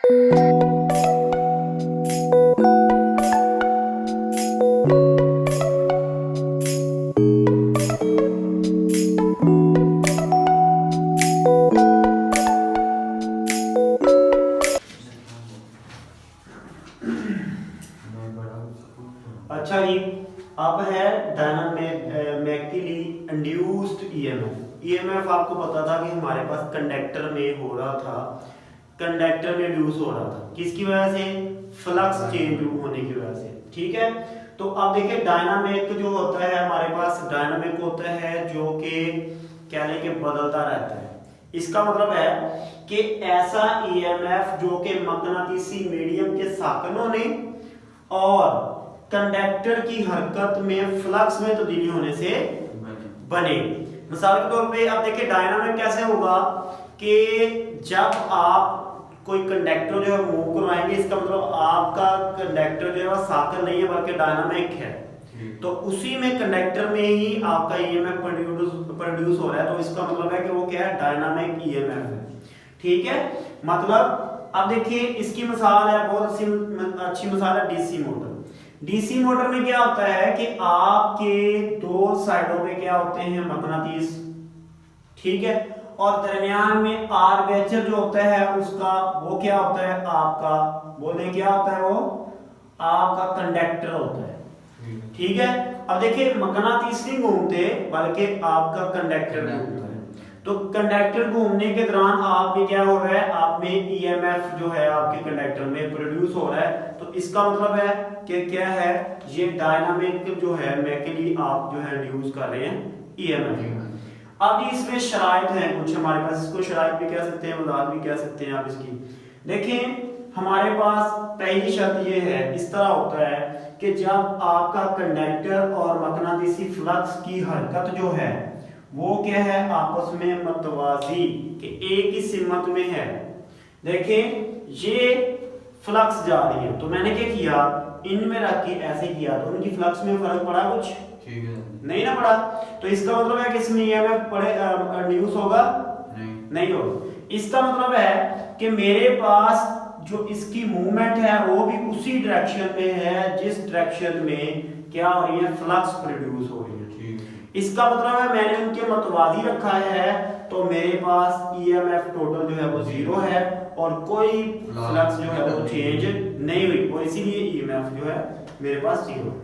अच्छा जी, अब है डायनामिकली इंड्यूस्ड ईएमएफ। ईएमएफ आपको पता था कि हमारे पास कंडक्टर में हो रहा था, कंडक्टर में इंड्यूस हो रहा था किसकी वजह से? फ्लक्स चेंज होने की वजह से। ठीक है, तो अब देखिए डायनामिक जो होता है हमारे पास, डायनामिक होता है जो कि क्या लेके बदलता रहता है। इसका मतलब है कि ऐसा ईएमएफ जो कि मकनातीसी मीडियम के साकनों ने और कंडक्टर की हरकत में फ्लक्स में तब्दीली होने से बने। मिसाल के तौर पे आप देखिए डायनामिक कैसे होगा कि जब आप कोई कंडक्टर जो है मूव करवाएंगे, इसका मतलब आपका कंडक्टर जो है वह साकन नहीं है बल्कि डायनामिक है, तो उसी में कंडक्टर में ही आपका ईएमएफ प्रोड्यूस हो रहा है, तो इसका मतलब है कि वो क्या है? डायनामिक ईएमएफ है। ठीक है, मतलब अब देखिए इसकी मिसाल है, बहुत अच्छी मिसाल है डीसी मोटर। डीसी मोटर में क्या होता है कि आपके दो साइडों पे क्या होते हैं? मकनातीस। ठीक है, और दरमियान में आर्मेचर जो होता है उसका वो क्या होता है? आपका बोले क्या होता है? वो आपका कंडक्टर होता है। ठीक है, अब देखिए मकनातीस नहीं घूमते बल्कि आपका कंडक्टर घूमता है। तो कंडक्टर घूमने के दौरान आप में क्या हो रहा है? आप में ईएमएफ जो है आपके कंडक्टर में प्रोड्यूस हो रहा है, तो इसका मतलब है कि क्या है? ये डायनामिक जो है मैकेनिकली आप जो है इंड्यूस कर रहे हैं ईएमएफ। अब इसमें शराइत हैं कुछ हमारे पास, इसको शराइत भी कह सकते हैं, वजाहत भी कह सकते हैं आप इसकी। देखें हमारे पास पहली शर्त ये है, इस तरह होता है कि जब आपका कंडक्टर और मकनातीसी फ्लक्स की हरकत जो है वो क्या है? आपस में मतवाजी कि एक ही सिमत में है। देखें ये फ्लक्स जा रही है, तो मैंने क्या किया? इनमें रख के ऐसे किया, तो उनकी फ्लक्स में फर्क पड़ा कुछ? ठीक है, नहीं ना पड़ा। तो इसका मतलब है कि इसमें ईएमएफ इंड्यूस होगा? नहीं होगा। इसका मतलब है कि मेरे पास जो इसकी मूवमेंट है वो भी उसी डायरेक्शन में है जिस डायरेक्शन में क्या हो रही है? फ्लक्स प्रोड्यूस हो रही है। इसका मतलब है मैंने उनके मतवाजी रखा है, तो मेरे पास ईएमएफ टोटल जो है वो जीरो है और कोई फ्लक्स जो है वो चेंज नहीं हुई, और इसीलिए ईएमएफ जो है मेरे पास जीरो है।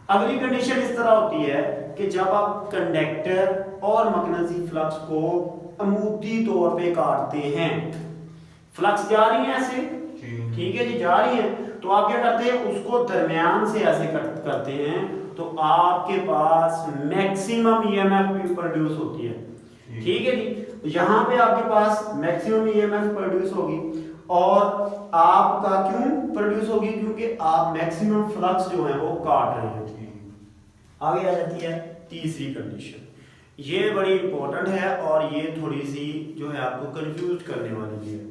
अगली कंडीशन इस तरह होती है कि जब आप कंडक्टर और मकनातीसी फ्लक्स को अमूदी तौर पे काटते हैं, फ्लक्स जा रही है ऐसे, ठीक है जी, जा रही है, तो आप क्या करते हैं? उसको दरमियान से ऐसे कट करते हैं, तो आपके पास मैक्सिमम ईएमएफ प्रोड्यूस होती है। ठीक है जी, यहां पे आपके पास मैक्सिमम ईएमएफ प्रोड्यूस होगी, और आपका क्यों प्रोड्यूस होगी? क्योंकि आप मैक्सिमम फ्लक्स जो है वो काट रहे हैं। आगे आ जाती है तीसरी कंडीशन, ये बड़ी इंपॉर्टेंट है और ये थोड़ी सी जो है आपको कंफ्यूज करने वाली भी है।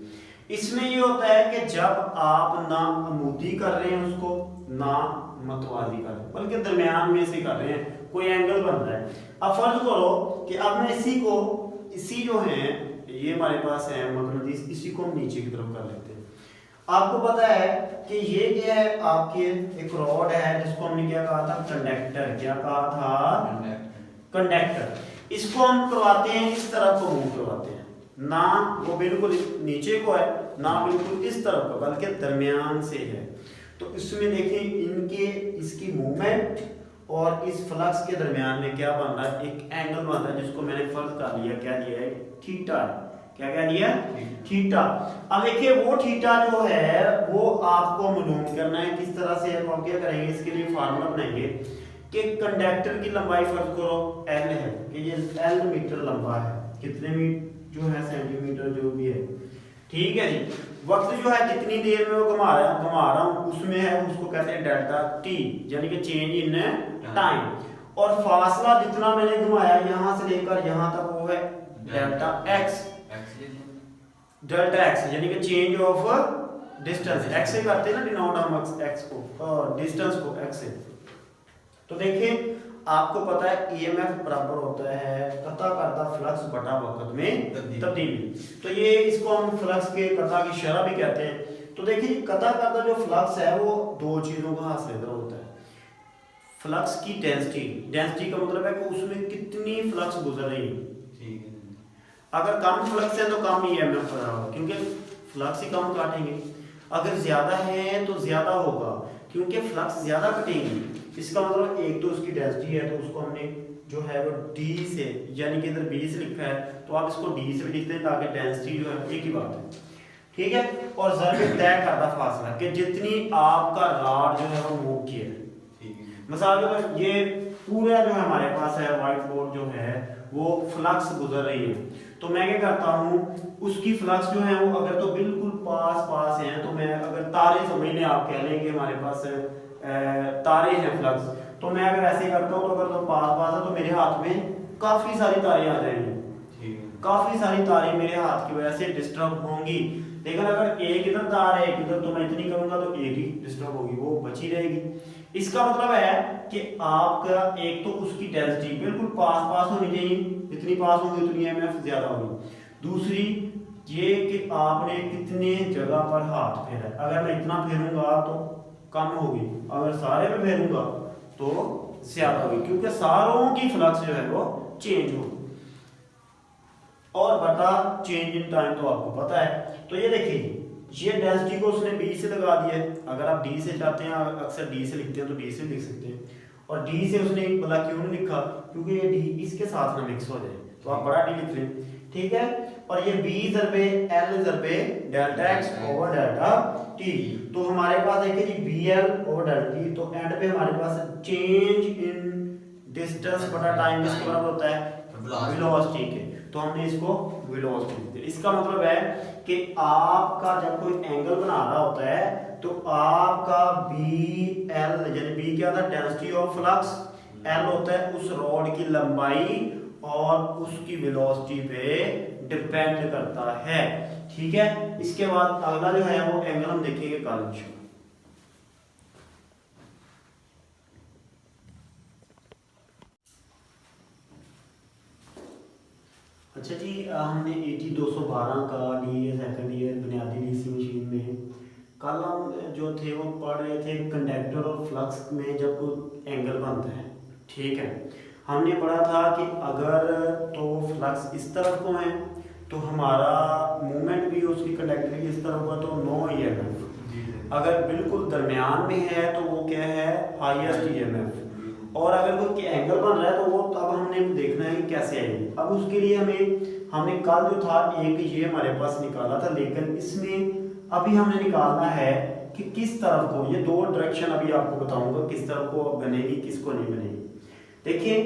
इसमें ये होता है कि जब आप ना अमूदी कर रहे हैं उसको, ना मतवाजी कर रहे हैं, बल्कि दरमियान में से कर रहे हैं, कोई एंगल बन रहा है। अब फर्ज करो कि अब मैं इसी जो है ये हमारे पास है मकनातीस, इसी को हम नीचे की तरफ कर लेते हैं। आपको पता है कि ये क्या है? आपके एक रॉड है जिसको हमने क्या कहा था? कंडक्टर। क्या कहा था? कंडक्टर। इसको हम करवाते हैं इस तरफ को मूव करवाते हैं, ना वो बिल्कुल नीचे को है ना बिल्कुल इस तरफ को, बल्कि दरमियान से है। तो इसमें देखें इसकी मूवमेंट और इस फ्लक्स के दरमियान में क्या बन रहा है? एक एंगल बन रहा है जिसको मैंने फर्ज कर लिया, क्या दिया है? थीटा। क्या क्या दिया? थीटा। अब देखिए वो थीटा जो है वो आपको मालूम करना है किस तरह से। आप क्या करेंगे? इसके लिए फार्मूला बनाएंगे कि कंडक्टर की लंबाई फर्ज करो एल है, कि ये एल मीटर लंबा है, कितने जो है सेंटीमीटर जो भी है। ठीक है जी, वक्त जो है जितनी देर में वो घुमा रहा हूँ उसमें है, उसको कहते हैं डेल्टा टी, यानी कि चेंज इन टाइम। और फासला जितना मैंने घुमाया यहां से लेकर यहां तक वो है डेल्टा एक्स। डेल्टा एक्स यानी कि चेंज ऑफ डिस्टेंस, एक्स से करते हैं ना डिनोट हम एक्स को, और डिस्टेंस को एक्स से। तो देखिए आपको पता है ईएमएफ बराबर होता है कता करता फ्लक्स बटा वक्त में तब्दीली। तो ये इसको हम फ्लक्स के कता की शरह भी कहते हैं। तो देखिए कता करता जो फ्लक्स है वो दो चीज़ों का हासिल कर होता है। फ्लक्स की डेंसिटी, डेंसिटी का मतलब है कि उसमें कितनी फ्लक्स गुजर रही है। ठीक है। अगर कम फ्लक्स है तो कम ईएमएफ हो रहा होगा क्योंकि फ्लक्स ही कम काटेंगे। अगर ज़्यादा है तो ज़्यादा होगा क्योंकि फ्लक्स ज़्यादा कटेंगी। इसका मतलब एक तो उसकी डेंसिटी है तो उसको हमने जो है वो डी से, यानी कि इधर बी से लिखा है तो आप इसको डी से भी लिखते हैं ताकि डेंसिटी जो है एक ही बात है, ठीक है। और ज़रबे तय करता फासला कि जितनी आपका रॉड जो है वो मूव किया है। मिसाल के तौर ये पूरा जो हमारे पास है व्हाइट बोर्ड जो है वो फ्लक्स गुजर रही है, तो मैं क्या करता हूँ उसकी फ्लक्स जो है वो अगर तो बिल्कुल पास पास हैं तो मैं अगर तारे समझ लें, आप कह लें कि हमारे पास तारे हैं फ्लक्स, तो मैं अगर ऐसे करता हूँ तो अगर तो पास पास है तो मेरे हाथ में काफ़ी सारी तारें आ जाएंगी, काफ़ी सारी तारें मेरे हाथ की वजह से डिस्टर्ब होंगी। लेकिन अगर एक इधर तार है एक इधर तो मैं इतनी करूंगा तो एक ही डिस्टर्ब होगी, वो बची रहेगी। इसका मतलब है कि आपका एक तो उसकी डेंसिटी बिल्कुल पास पास होनी चाहिए, जितनी पास होगी उतनी एमएफ ज्यादा होगी। दूसरी ये कि आपने कितने जगह पर हाथ फेरा है, अगर मैं इतना फेरूंगा तो कम होगी, अगर सारे में फेरूंगा तो ज्यादा होगी क्योंकि सारों की फ्लक्स जो है वो चेंज होगी। और बता चेंज इन टाइम तो आपको पता है। तो ये देखिए ये डेंसिटी को उसने बी से लगा दिया है, अगर आप डी से चाहते हैं अक्सर डी से लिखते हैं तो डी से लिख सकते हैं, और डी से उसने बोला क्यों नहीं लिखा क्योंकि ये डी इसके साथ ना मिक्स हो जाए, तो आप बड़ा डी लिख लें, ठीक है। और ये बी ज़रबे एल ज़रबे delta X over delta T, तो हमारे पास देखिए जी B L over delta T, तो एंड पे हमारे पास चेंज इन डिस्टेंस बटा टाइम किसके बराबर होता है, वेलोसिटी के, तो हमने इसको वेलोसिटी लिख दिया। इसका मतलब है कि आपका जब कोई एंगल बना रहा होता है तो आपका बी एल यानी बी क्या था, डेंसिटी ऑफ फ्लक्स, एल होता है उस रॉड की लंबाई और उसकी वेलोसिटी पे डिपेंड करता है, ठीक है। इसके बाद अगला जो है वो एंगल हम देखेंगे कल इंशाल्लाह। अच्छा जी, हमने AT 212 का डी सेकंड ईयर बुनियादी डीसी मशीन में कल हम जो थे वो पढ़ रहे थे कंडक्टर और फ्लक्स में जब कोई एंगल बनता है, ठीक है। हमने पढ़ा था कि अगर तो फ्लक्स इस तरफ को है तो हमारा मूवमेंट भी उसकी कंडक्टर की इस तरफ होगा तो नो ईएमएफ, अगर बिल्कुल दरमियान में है तो वो क्या है हाईएस्ट ईएमएफ, और अगर कोई एंगल बन रहा है तो वो अब हमने देखना है कि कैसे आएगी। अब उसके लिए हमने कल जो था एक ये हमारे पास निकाला था, लेकिन इसमें अभी हमने निकालना है कि किस तरफ को, ये दो डायरेक्शन अभी आपको बताऊंगा किस तरफ को बनेगी किसको नहीं बनेगी। देखिए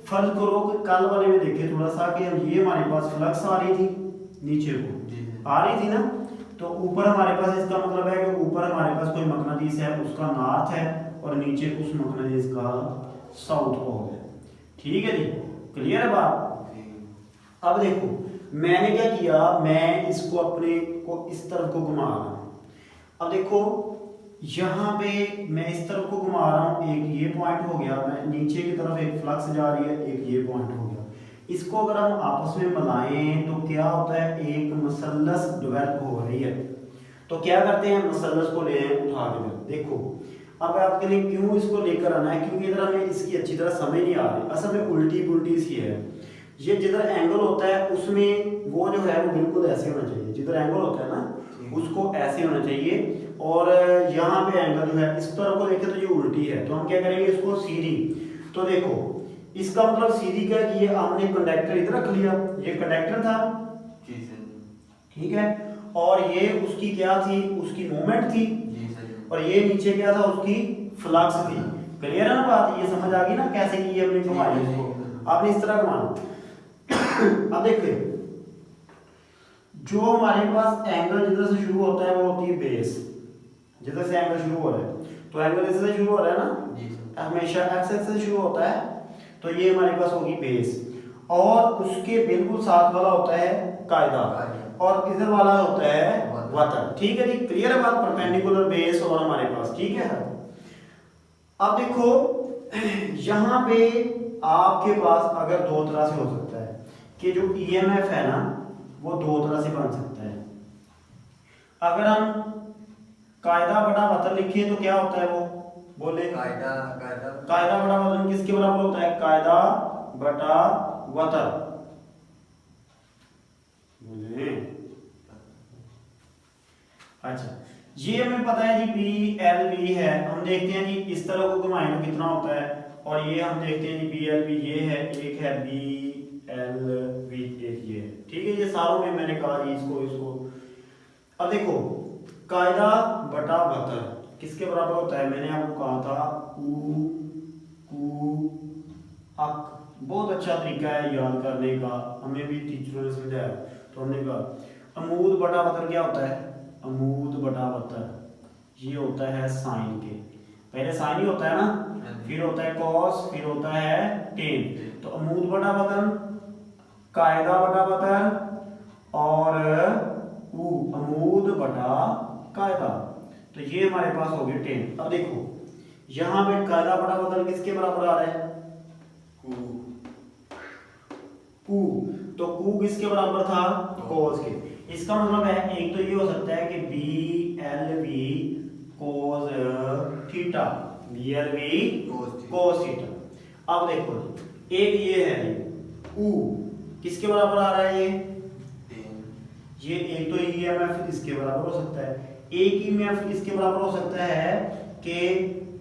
फर्ज करो कि कल वाले में देखिए थोड़ा सा कि ये हमारे पास फ्लक्स आ रही थी, नीचे को आ रही थी ना, तो ऊपर हमारे पास इसका मतलब है कि ऊपर हमारे पास कोई मकनातीस है उसका नॉर्थ है और नीचे उस मकनातीस का साउथ हो गया, ठीक है जी, क्लियर है बात। अब देखो मैंने क्या किया, मैं इसको अपने को इस तरफ को घुमा रहा हूँ। अब देखो यहाँ पे मैं इस तरफ को घुमा रहा हूँ, एक ये पॉइंट हो गया, मैं नीचे की तरफ एक फ्लक्स जा रही है, एक ये पॉइंट हो गया। इसको अगर हम आपस में मिलाएं तो क्या होता है, एक मसलस डेवलप हो रही है। तो क्या करते हैं, मसलस को ले उठा के देखो। अब आपके लिए क्यों इसको लेकर आना है, क्योंकि इधर हमें इसकी अच्छी तरह समझ नहीं आ रही, असल में उल्टी पुल्टी सी है। ये जिधर एंगल होता है उसमें वो जो है वो बिल्कुल ऐसे होना चाहिए, जिधर एंगल होता है ना उसको ऐसे होना चाहिए, और यहाँ पे एंगल जो है इस तरफ को देखें तो ये उल्टी है, तो हम क्या करेंगे इसको सीधी। तो देखो इसका मतलब सीधी क्या है कि ये हमने कंडक्टर इधर रख लिया, ये कंडक्टर था, ठीक है, और ये उसकी क्या थी, उसकी मूवमेंट थी, और ये नीचे क्या था, उसकी फ्लक्स थी। क्लियर है ना बात, ये समझ आ गई ना कैसे की हमने घुमाई इसको, आपने इस तरह घुमाना। अब देखिए जो हमारे पास एंगल जिधर से शुरू होता है वो होती है बेस, जिधर से एंगल शुरू हो रहा है, तो एंगल इससे शुरू हो रहा है ना, हमेशा एक्स एक्सिस से शुरू होता है, तो ये हमारे पास होगी बेस, और उसके बिल्कुल साथ वाला होता है कायदा, और इधर वाला होता है वतन, ठीक है जी, क्लियर है बात, परपेंडिकुलर बेस और हमारे पास, ठीक है। अब देखो यहाँ पे आपके पास अगर दो तरह से हो सकता है कि जो ईएमएफ है ना वो दो तरह से बन सकता है। अगर हम कायदा बटा वतर लिखिए तो क्या होता है वो बोले। कायदा कायदा बटा वतर किसके बराबर होता है, कायदा बटा वतर बोले। अच्छा ये हमें पता है जी बी एल वी है, हम देखते हैं जी इस तरह को घुमाएं तो कितना होता है, और ये हम देखते हैं जी बी एल वी ये है, एक है बी एल वी एक ये है, ठीक है। ये सारों में मैंने कहा जी इसको अब देखो कायदा बटा वतर किसके बराबर होता है, मैंने आपको कहा था उ कु अक। बहुत अच्छा तरीका है याद करने का, हमें भी टीचरों ने समझाया। तो हमने कहा अमूद बटा वतर क्या होता है, अमूद बटा वतर ये होता है साइन के, पहले साइन ही होता है ना, फिर होता है कॉस, फिर होता है टेन। तो अमूद बटा वतर, कायदा बटा वतर और अमूद बटा कायदा, तो ये हमारे पास हो गए 10। अब देखो यहां पे कायदा बटा वतर किसके बराबर आ रहा है, कू। तो कू किसके बराबर था, कोस के। इसका मतलब है एक तो ये हो सकता है कि B L V cos theta, B L V cos theta. अब देखो एक ये है ऊ किसके बराबर आ रहा है, ये एक तो ईएमएफ इसके बराबर हो सकता है, एक ईएमएफ इसके बराबर हो सकता है कि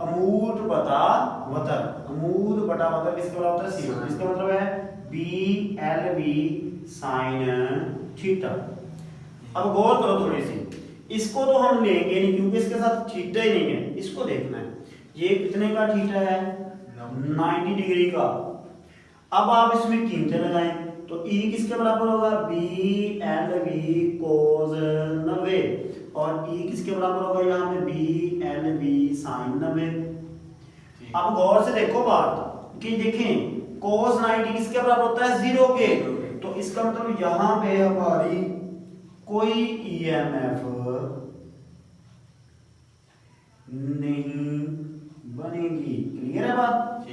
अमूद बटा वतर, अमूद बटा वतर किसके बराबर होता है, सी। इसका मतलब है B L V sine theta. अब गौर करो थोड़ी सी, इसको तो हम लेंगे नहीं क्योंकि इसके साथ थीटा ही नहीं है, इसको देखना है ये कितने का थीटा है, 90 डिग्री का। अब आप इसमें कीमतें लगाएं तो ई किसके बराबर होगा, बी एल वी कोस 90, और ई किसके बराबर होगा यहाँ पे बी एल वी साइन 90। अब गौर से देखो बात कि देखें कोस 90 किसके बराबर होता है, 0 के। तो इसका मतलब यहां पे हमारी कोई ईएमएफ नहीं बनेगी, क्लियर है बात।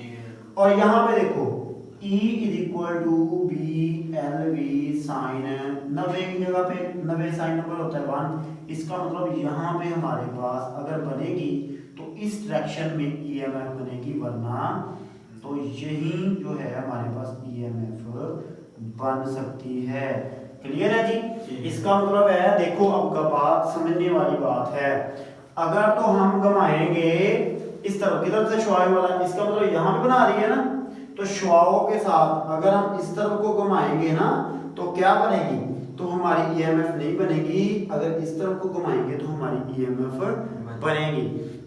और यहां पे देखो E is equal to B L V sine 90 की जगह पे 90 साइन नंबर होता है 1। इसका मतलब यहाँ पे हमारे पास अगर बनेगी तो इस डायरेक्शन में ईएमएफ बनेगी, वरना तो यही जो है हमारे पास ईएमएफ बन सकती है, क्लियर है जी। इसका मतलब है देखो अब बात समझने वाली बात है, अगर तो हम घुमाएंगे इस तरफ की तरफ से शुआएं वाला, इसका मतलब यहाँ पे बना रही है ना, तो शुआओं के साथ अगर हम इस तरफ को घुमाएंगे ना तो क्या बनेगी, तो हमारी ईएमएफ नहीं बनेगी। अगर इस तरफ को घुमाएंगे तो हमारी ईएमएफ बनेगी।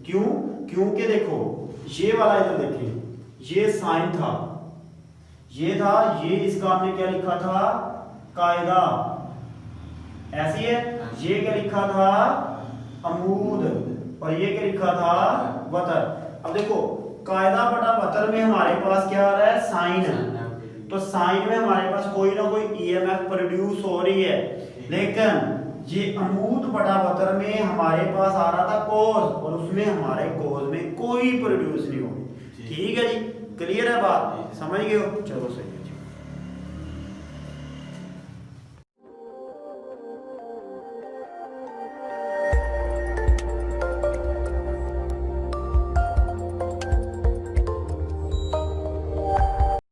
क्यों, क्योंकि देखो ये वाला इधर देखें, ये साइन था, ये था, ये इसका हमने क्या लिखा था, कायदा, ऐसी है। ये क्या लिखा था, अमूद, और ये क्या लिखा था, वतर। अब देखो कायदा बटा वतर में हमारे पास क्या आ रहा है, साइन। तो साइन में हमारे पास कोई ना कोई ईएमएफ प्रोड्यूस हो रही है, लेकिन ये अमूद बटा वतर में हमारे पास आ रहा था कोस, और उसमें हमारे कोस में कोई प्रोड्यूस नहीं हो रही। ठीक है जी, क्लियर है बात, समझ गए हो, चलो सही।